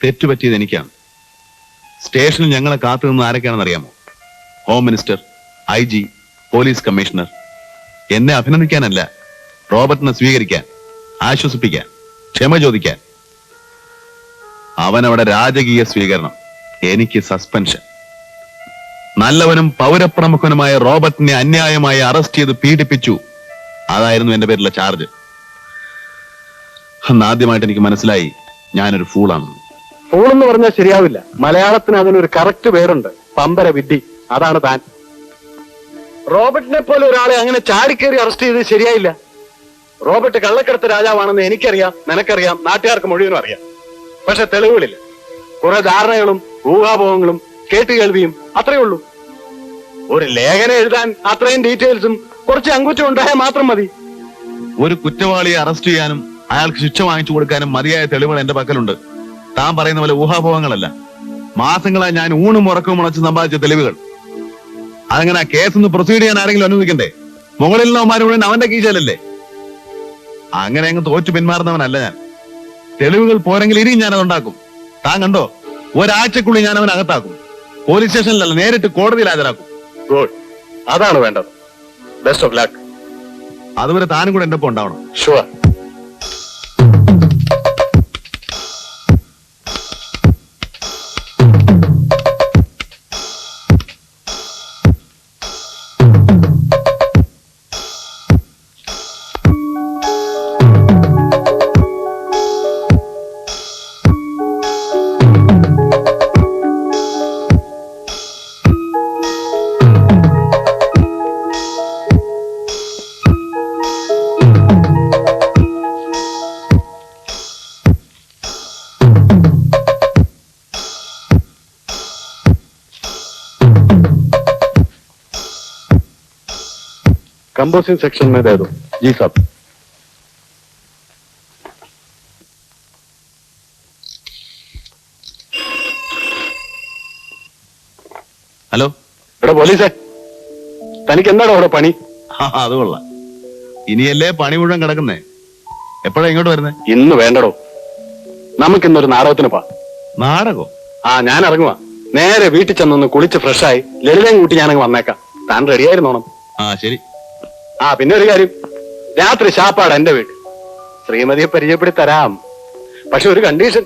തെറ്റുപറ്റിയത് എനിക്കാണ്. സ്റ്റേഷനിൽ ഞങ്ങളെ കാത്തു നിന്ന് ആരൊക്കെയാണെന്ന് അറിയാമോ? Home minister, IG, police commissioner. എന്നെ അഭിനന്ദിക്കാനല്ല, റോബർട്ടിനെ സ്വീകരിക്കാൻ, ആശ്വസിപ്പിക്കാൻ, ക്ഷമ ചോദിക്കാൻ. അവനവിടെ രാജകീയ സ്വീകരണം, എനിക്ക് സസ്പെൻഷൻ. നല്ലവനും പൗരപ്രമുഖനുമായ റോബർട്ടിനെ അന്യായമായി അറസ്റ്റ് ചെയ്ത് പീഡിപ്പിച്ചു. അതായിരുന്നു എന്റെ പേരിലുള്ള ചാർജ്. അന്ന് ആദ്യമായിട്ട് എനിക്ക് മനസ്സിലായി ഞാനൊരു ഫൂളാണെന്ന്. ഫൂൾ എന്ന് പറഞ്ഞാൽ ശരിയാവില്ല. മലയാളത്തിന് അതിനൊരു കറക്റ്റ് പേരുണ്ട്, പമ്പര വിഡ്ഢി. അതാണ് താൻ. റോബർട്ടിനെ പോലെ ഒരാളെ അങ്ങനെ ചാടിക്കേറി അറസ്റ്റ് ചെയ്ത് ശരിയായില്ല. റോബർട്ട് കള്ളക്കടത്ത് രാജാവാണെന്ന് എനിക്കറിയാം, നിനക്കറിയാം, നാട്ടുകാർക്ക് മുഴുവനും അറിയാം. പക്ഷെ തെളിവുകളില്ല. കുറെ ധാരണകളും ഊഹാപോഹങ്ങളും കേട്ടുകേൾവിയും അത്രയേ ഉള്ളൂ. ഒരു ലേഖനം എഴുതാൻ അത്രയും ഡീറ്റെയിൽസും കുറച്ച് അങ്കുറ്റം ഉണ്ടായാൽ മാത്രം മതി. ഒരു കുറ്റവാളിയെ അറസ്റ്റ് ചെയ്യാനും അയാൾക്ക് ശിക്ഷ വാങ്ങിച്ചു കൊടുക്കാനും മതിയായ തെളിവുകൾ എന്റെ പക്കലുണ്ട്. താൻ പറയുന്ന പോലെ ഊഹാപോഹങ്ങളല്ല. മാസങ്ങളായി ഞാൻ ഊണും ഉറക്കവും മുളച്ച് സമ്പാദിച്ച തെളിവുകൾ. അതങ്ങനെ ആ കേസൊന്ന് പ്രൊസീഡ് ചെയ്യാൻ ആരെങ്കിലും അനുവദിക്കണ്ടേ? മുകളിൽ നിന്നവന്മാർ മുഴുവൻ അവന്റെ കീശയിലല്ലേ? അങ്ങനെ അങ്ങ് തോറ്റു പിന്മാറുന്നവനല്ല ഞാൻ. തെളിവുകൾ പോരെങ്കിൽ ഇനിയും ഞാനത് ഉണ്ടാക്കും. താൻ കണ്ടോ, ഒരാഴ്ചക്കുള്ളിൽ ഞാൻ അവൻ അകത്താക്കും. പോലീസ് സ്റ്റേഷനിലല്ല, നേരിട്ട് കോടതിയിൽ ഹാജരാക്കും. ഗുഡ്, അതാണ് വേണ്ടത്. Best of luck. അതുവരെ താനും കൂടെ എന്റെ ഒപ്പം ഉണ്ടാവണം. ഷുവർ. कंपोजिंग सेक्शन में दे दो। जी साहब। ഹലോ, ഇവിടെ പോലീസേ, തനിക്ക് എന്താണോ അവിടെ പണി? അത് കൊള്ളാം. ഇനിയല്ലേ പണി മുഴുവൻ കിടക്കുന്നേ. എപ്പോഴാ ഇങ്ങോട്ട് വരുന്നേ? ഇന്ന് വേണ്ടടോ, നമുക്കിന്നൊരു നാടകത്തിന് പോവാം. നാടകോ? ഞാൻ ഇറങ്ങുവാ. നേരെ വീട്ടിൽ ചെന്നൊന്ന് കുളിച്ച് ഫ്രഷായി ലളിതയും കൂട്ടി ഞാനങ്ങ് വന്നേക്കാം. താൻ റെഡിയായിരുന്നോണം. ശരി. പിന്നെ ഒരു കാര്യം, രാത്രി ശാപ്പാട് എന്റെ വീട്ടിൽ. ശ്രീമതിയെ പരിചയപ്പെടുത്തി തരാം. പക്ഷെ ഒരു കണ്ടീഷൻ,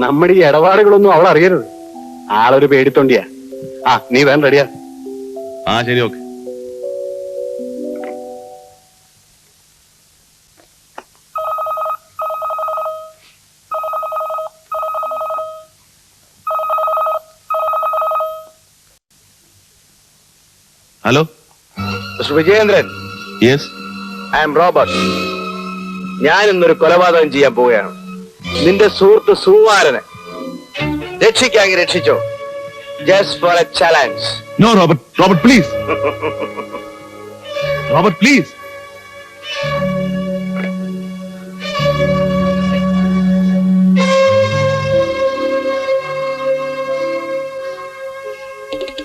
നമ്മുടെ ഈ ഇടപാടുകളൊന്നും അവൾ അറിയരുത്. ആളൊരു പേടിത്തൊണ്ടിയാ. നീ വേണ്ട റെഡിയാ? ശരി, okay. Hello, mister Vijayendran. Yes, I am Robert. ഞാൻ ഇന്നൊരു കൊലപാതകം ചെയ്യാൻ പോവുകയാണ്. നിന്റെ സുഹൃത്ത് സുവാരനെ രക്ഷിക്കാമെങ്കിൽ രക്ഷിച്ചോ. Just for a challenge. No Robert, Robert please. Robert please.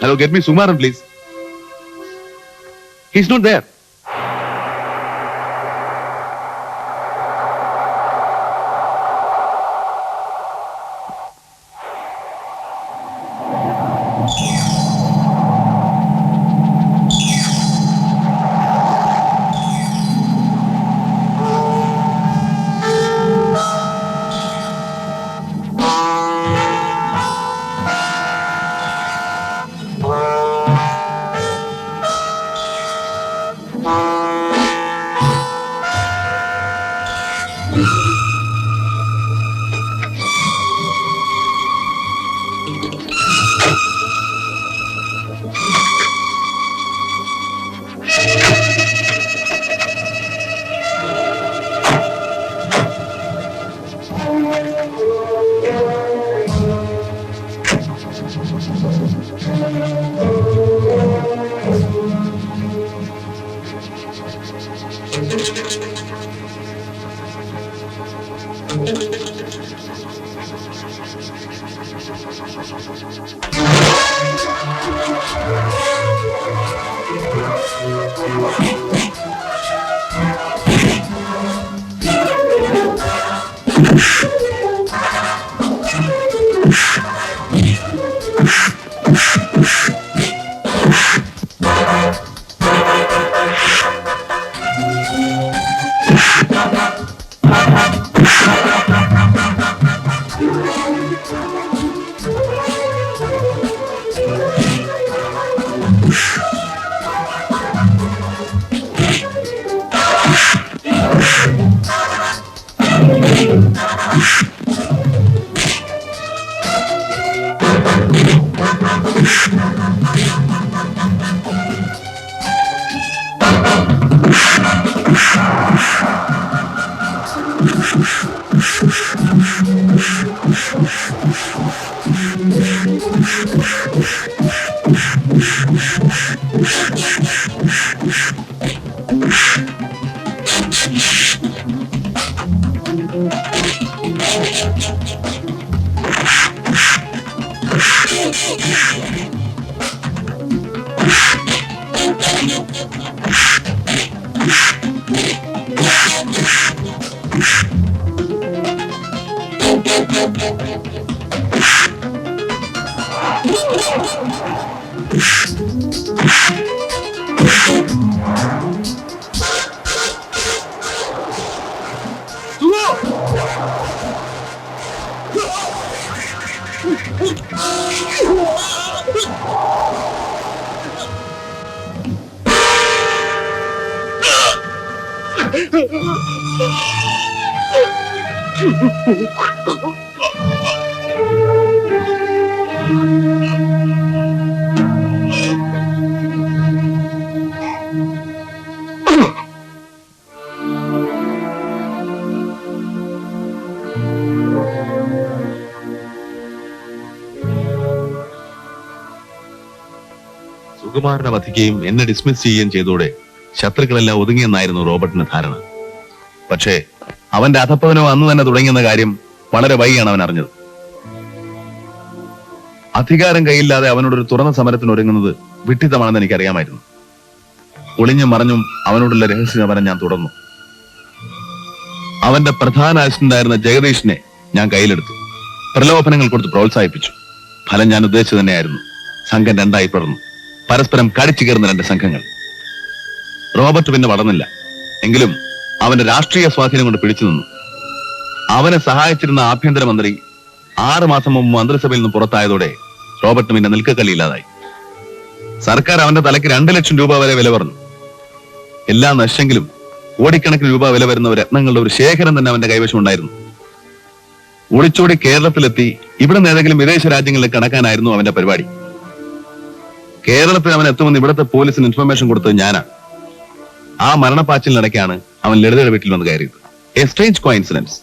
Hello, get me Sumaran please. He's not there. സുകുമാരനെ വധിക്കുകയും എന്നെ ഡിസ്മിസ് ചെയ്യുകയും ചെയ്തോടെ ശത്രുക്കളെല്ലാം ഒതുങ്ങിയെന്നായിരുന്നു റോബർട്ടിന്റെ ധാരണ. പക്ഷേ അവന്റെ അധപ്പതനോ അന്ന് തന്നെ തുടങ്ങിയെന്ന കാര്യം വളരെ വൈകിയാണ് അവൻ അറിഞ്ഞത്. അധികാരം കയ്യില്ലാതെ അവനോടൊരു തുറന്ന സമരത്തിന് ഒരുങ്ങുന്നത് വിഡ്ഢിത്തമാണെന്ന് എനിക്കറിയാമായിരുന്നു. ഒളിഞ്ഞും മറഞ്ഞും അവനോടുള്ള രഹസ്യമരം ഞാൻ തുടർന്നു. അവന്റെ പ്രധാന അസിസ്റ്റന്റായിരുന്ന ജഗദീഷിനെ ഞാൻ കയ്യിലെടുത്തു. പ്രലോഭനങ്ങൾ കൊടുത്ത് പ്രോത്സാഹിപ്പിച്ചു. ഫലം ഞാൻ ഉദ്ദേശിച്ചു തന്നെയായിരുന്നു. സംഘം രണ്ടായി പിളർന്നു. പരസ്പരം കടിച്ചു കയറുന്ന രണ്ട് സംഘങ്ങൾ. റോബർട്ട് പിന്നെ വളർന്നില്ല. എങ്കിലും അവന്റെ രാഷ്ട്രീയ സ്വാധീനം കൊണ്ട് പിടിച്ചു നിന്നു. അവനെ സഹായിച്ചിരുന്ന ആഭ്യന്തരമന്ത്രി 6 മാസം മുമ്പ് മന്ത്രിസഭയിൽ നിന്ന് പുറത്തായതോടെ റോബർട്ട് പിന്നെ നിൽക്കക്കല്ലില്ലാതായി. സർക്കാർ അവന്റെ തലയ്ക്ക് 2 ലക്ഷം രൂപ വരെ വില പറഞ്ഞു. എല്ലാം നശെങ്കിലും കോടിക്കണക്കിന് രൂപ വില വരുന്ന രത്നങ്ങളുടെ ഒരു ശേഖരം തന്നെ അവന്റെ കൈവശം ഉണ്ടായിരുന്നു. ഒളിച്ചോടി കേരളത്തിലെത്തി ഇവിടെ നിന്ന് ഏതെങ്കിലും വിദേശ രാജ്യങ്ങളിൽ കടക്കാനായിരുന്നു അവന്റെ പരിപാടി. കേരളത്തിൽ അവൻ എത്തുമെന്ന് ഇവിടുത്തെ പോലീസിന് ഇൻഫർമേഷൻ കൊടുത്തത് ഞാനാണ്. ആ മരണപ്പാച്ചിലിനിടയ്ക്കാണ് അവൻ ലളിതയുടെ വീട്ടിൽ വന്ന് കയറിയത്. A strange coincidence.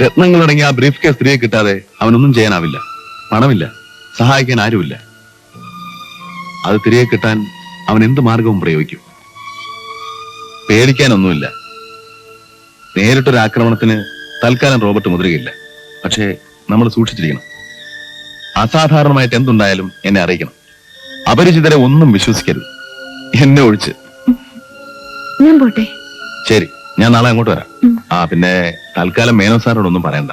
രത്നങ്ങളടങ്ങിയ ആ ബ്രീഫ് കേസ് തിരികെ കിട്ടാതെ അവനൊന്നും ചെയ്യാനാവില്ല. പണമില്ല, സഹായിക്കാൻ ആരുമില്ല. അത് തിരികെ കിട്ടാൻ അവൻ എന്ത് മാർഗവും പ്രയോഗിക്കും. പേടിക്കാനൊന്നുമില്ല. നേരിട്ടൊരു ആക്രമണത്തിന് തൽക്കാലം റോബർട്ട് മുതിരുകയില്ല. പക്ഷേ നമ്മൾ സൂക്ഷിച്ചിരിക്കണം. അസാധാരണമായിട്ട് എന്തുണ്ടായാലും എന്നെ അറിയിക്കണം. അപരിചിതരെ ഒന്നും വിശ്വസിക്കരുത്, എന്നെ ഒഴിച്ച്. ഞാൻ പോട്ടെ. ശരി, ഞാൻ നാളെ അങ്ങോട്ട് വരാം. പിന്നെ തൽക്കാലം മേനോ സാറിനോടൊന്നും പറയണ്ട.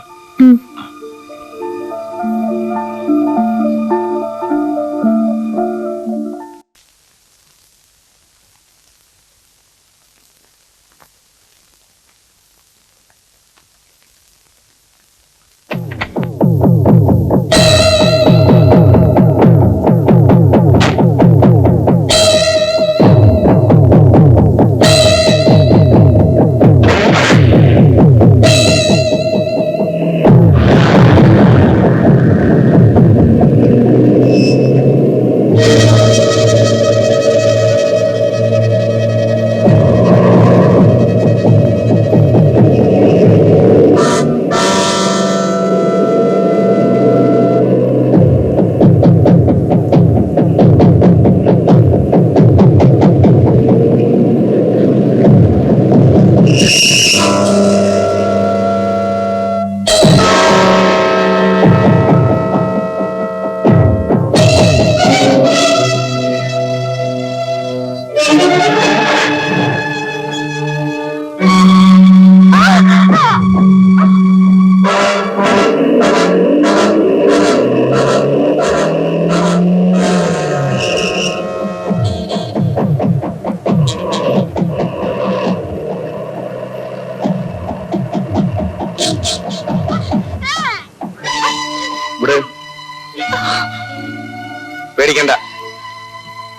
പേടിക്കണ്ട,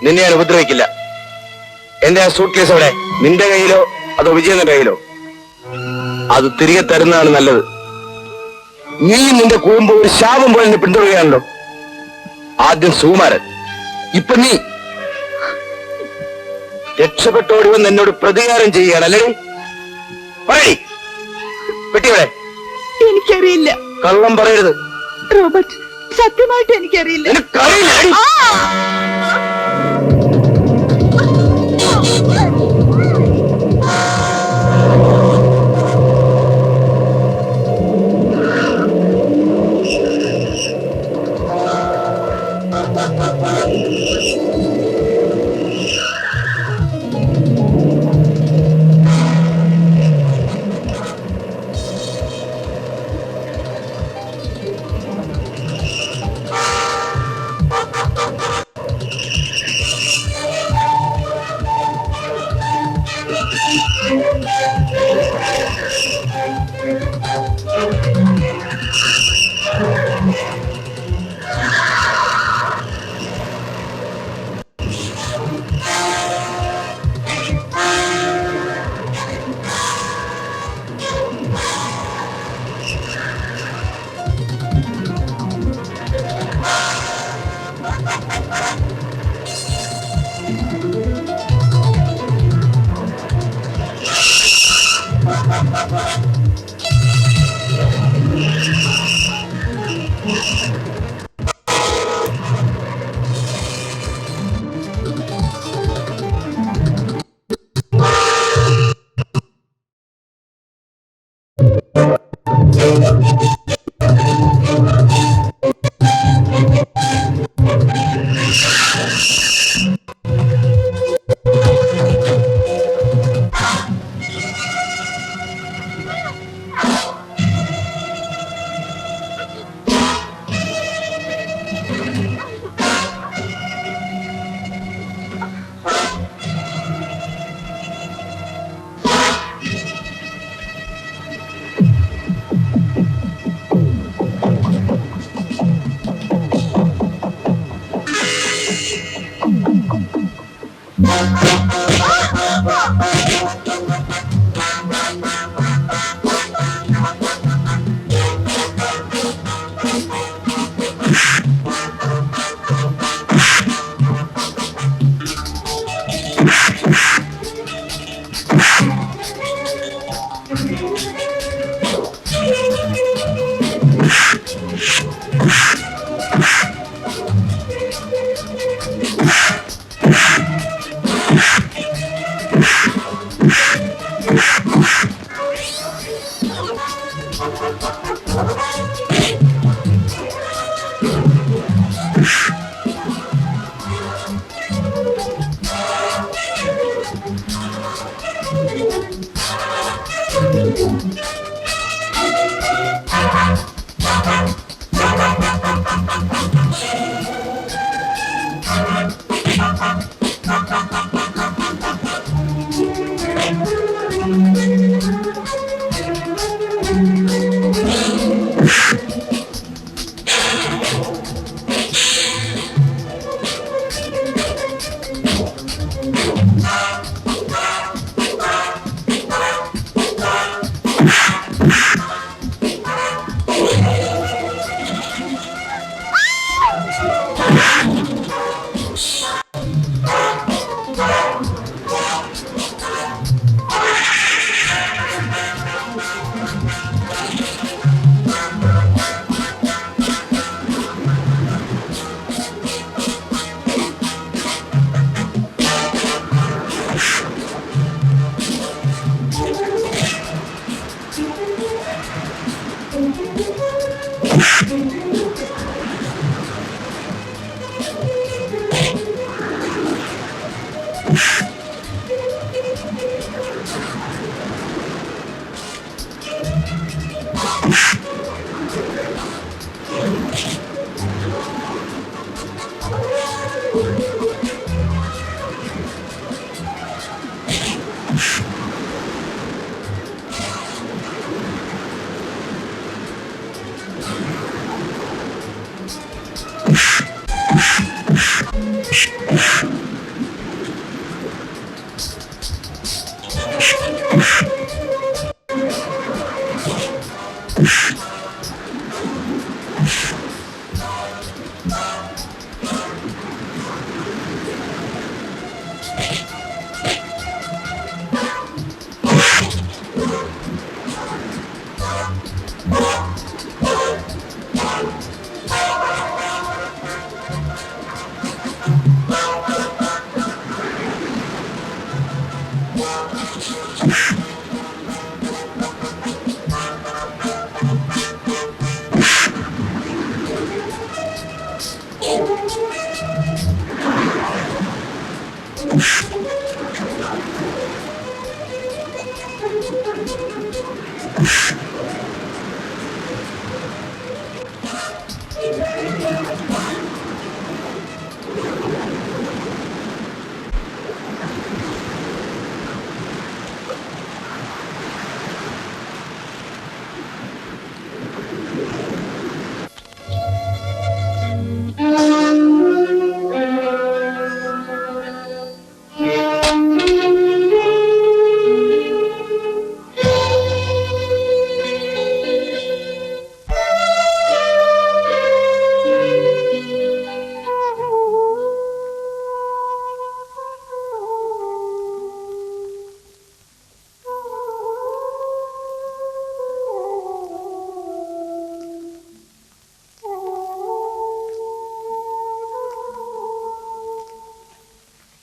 നിന്നെ ഞാൻ ഉപദ്രവിക്കില്ല. എന്റെ ആ സൂട്ട് കേസ് അവിടെ നിന്റെ കയ്യിലോ അതോ വിജയന്റെ കയ്യിലോ? അത് തിരികെ തരുന്നതാണ് നല്ലത്. നീ നിന്റെ കൂമ്പ് ഒരു ശാപം പോലെ എന്നെ പിന്തുടരുകയാണല്ലോ. ആദ്യം സുകുമാരൻ, ഇപ്പൊ നീ. രക്ഷപ്പെട്ടോടി വന്ന് എന്നോട് പ്രതികാരം ചെയ്യുകയാണല്ലേ? പറയടി, പെട്ടിയോടെ. എനിക്കറിയില്ല കള്ളം പറയരുത്. റോബർട്ട്, സത്യമായിട്ട് എനിക്കറിയില്ല. നിനക്കറിയില്ല.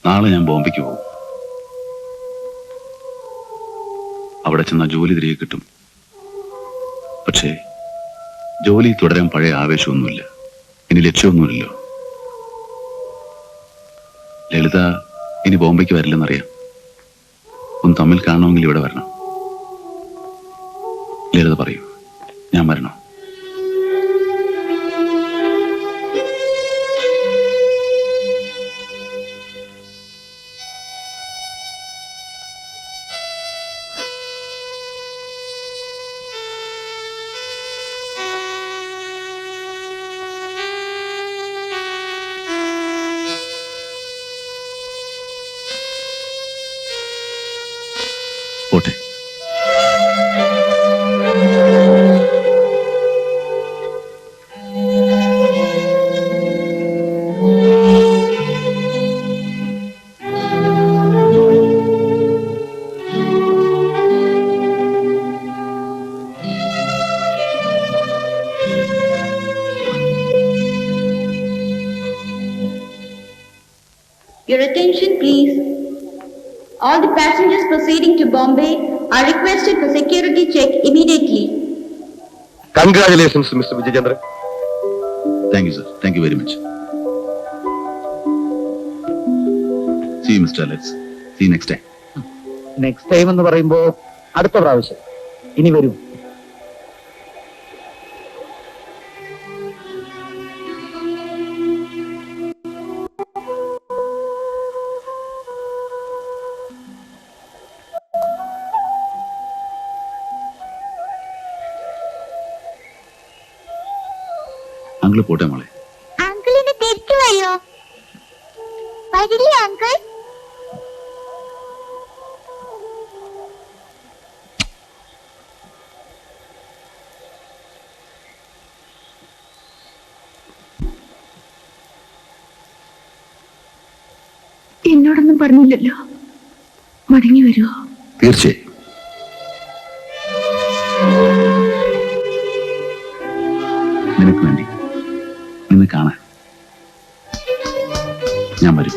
നാളെ ഞാൻ ബോംബെക്ക് പോകും. അവിടെ ചെന്ന ജോലി തിരികെ കിട്ടും. പക്ഷേ ജോലി തുടരാൻ പഴയ ആവേശമൊന്നുമില്ല. ഇനി ലക്ഷ്യമൊന്നുമില്ലല്ലോ. ലളിത ഇനി ബോംബെക്ക് വരില്ലെന്നറിയാം. ഒന്ന് തമ്മിൽ കാണണമെങ്കിൽ ഇവിടെ വരണം. ലളിത പറയൂ, ഞാൻ വരണോ? പോട്ടെ. Your attention, please. All the passengers proceeding to Bombay are requested for security check immediately. Congratulations mister Vijayachandran. Thank you sir. Thank you very much. See you mister Alex. See you next time. Next time എന്ന് പറയുമ്പോ അടുത്ത പ്രാവശ്യം ഇനി വരും. Uncle പോട്ടെ മോളെ. അങ്കിളിന് തിരിച്ചു വരോ? വരില്ലേ അങ്കിൾ? എന്നോടൊന്നും പറഞ്ഞില്ലല്ലോ. മടങ്ങി വരുമോ? തീർച്ചയായും. നിനക്ക് വേണ്ടി നിന്നെ കാണാൻ ഞാൻ വരും.